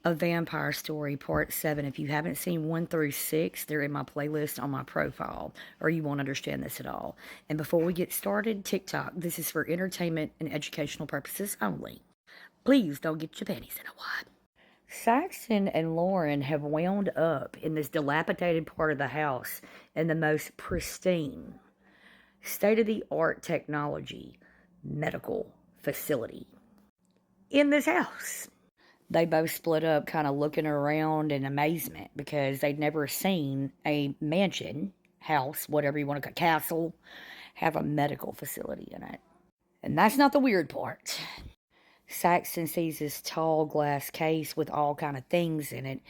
A Vampire Story Part 7. If you haven't seen 1 through 6, they're in my playlist on my profile, or you won't understand this at all. And before we get started, TikTok, this is for entertainment and educational purposes only. Please don't get your panties in a wad. Saxon and Lauren have wound up in this dilapidated part of the house in the most pristine, state-of-the-art technology medical facility in this house. They both split up kind of looking around in amazement because they'd never seen a mansion, house, whatever you want to call it, castle, have a medical facility in it. And that's not the weird part. Saxon sees this tall glass case with all kind of things in it,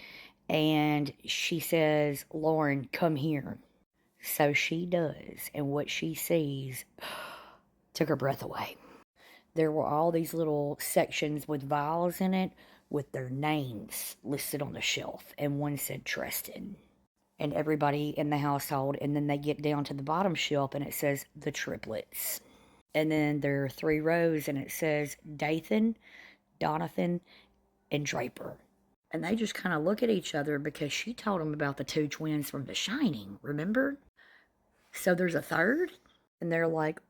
and she says, Lauren, come here. So she does, and what she sees took her breath away. There were all these little sections with vials in it with their names listed on the shelf, and one said Tristan. And everybody in the household, and then they get down to the bottom shelf and it says the triplets. And then there are 3 rows and it says Dathan, Donathan, and Draper. And they just kind of look at each other because she told them about the 2 twins from The Shining, remember? So there's a third? And they're like,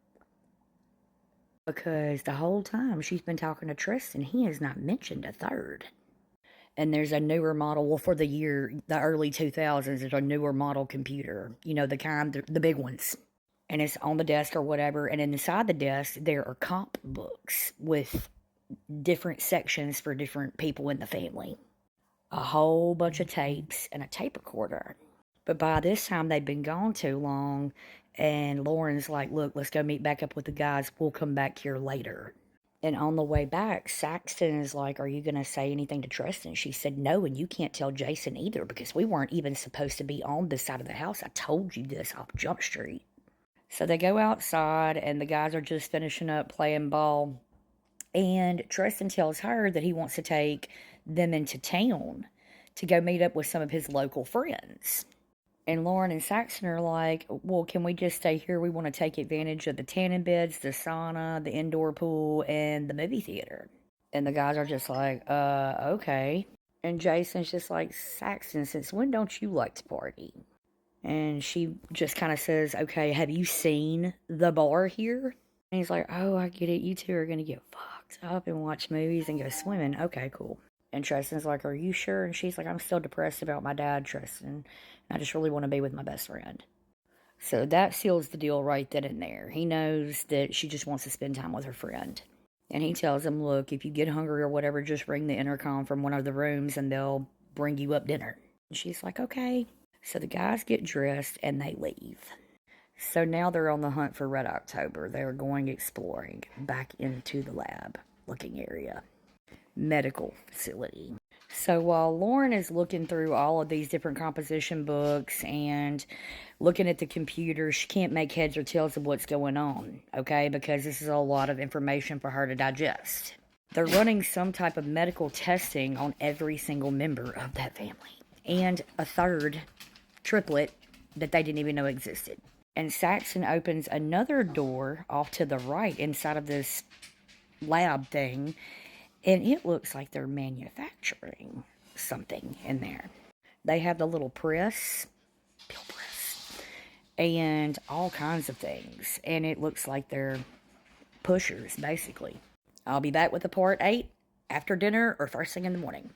because the whole time she's been talking to Tristan, he has not mentioned a third. And there's a newer model, well, for the early 2000s, there's a newer model computer, you know, the kind, the big ones. And it's on the desk or whatever. And inside the desk, there are comp books with different sections for different people in the family. A whole bunch of tapes and a tape recorder. But by this time, they'd been gone too long. And Lauren's like, look, let's go meet back up with the guys. We'll come back here later. And on the way back, Saxton is like, are you going to say anything to Tristan? She said, no, and you can't tell Jason either because we weren't even supposed to be on this side of the house. I told you this off Jump Street. So they go outside, and the guys are just finishing up playing ball. And Tristan tells her that he wants to take them into town to go meet up with some of his local friends. And Lauren and Saxon are like, well, can we just stay here? We want to take advantage of the tanning beds, the sauna, the indoor pool, and the movie theater. And the guys are just like, okay. And Jason's just like, Saxon, since when don't you like to party? And she just kind of says, okay, have you seen the bar here? And he's like, oh, I get it. You two are going to get fucked up and watch movies and go swimming. Okay, cool. And Tristan's like, are you sure? And she's like, I'm still depressed about my dad, Tristan. I just really want to be with my best friend. So that seals the deal right then and there. He knows that she just wants to spend time with her friend. And he tells him, look, if you get hungry or whatever, just ring the intercom from one of the rooms and they'll bring you up dinner. And she's like, okay. So the guys get dressed and they leave. So now they're on the hunt for Red October. They're going exploring back into the lab looking area. Medical facility. So while Lauren is looking through all of these different composition books and looking at the computer, she can't make heads or tails of what's going on, okay? Because this is a lot of information for her to digest. They're running some type of medical testing on every single member of that family. And a third triplet that they didn't even know existed. And Saxon opens another door off to the right inside of this lab thing. And it looks like they're manufacturing something in there. They have the little press, pill press, and all kinds of things. And it looks like they're pushers, basically. I'll be back with the part 8 after dinner or first thing in the morning.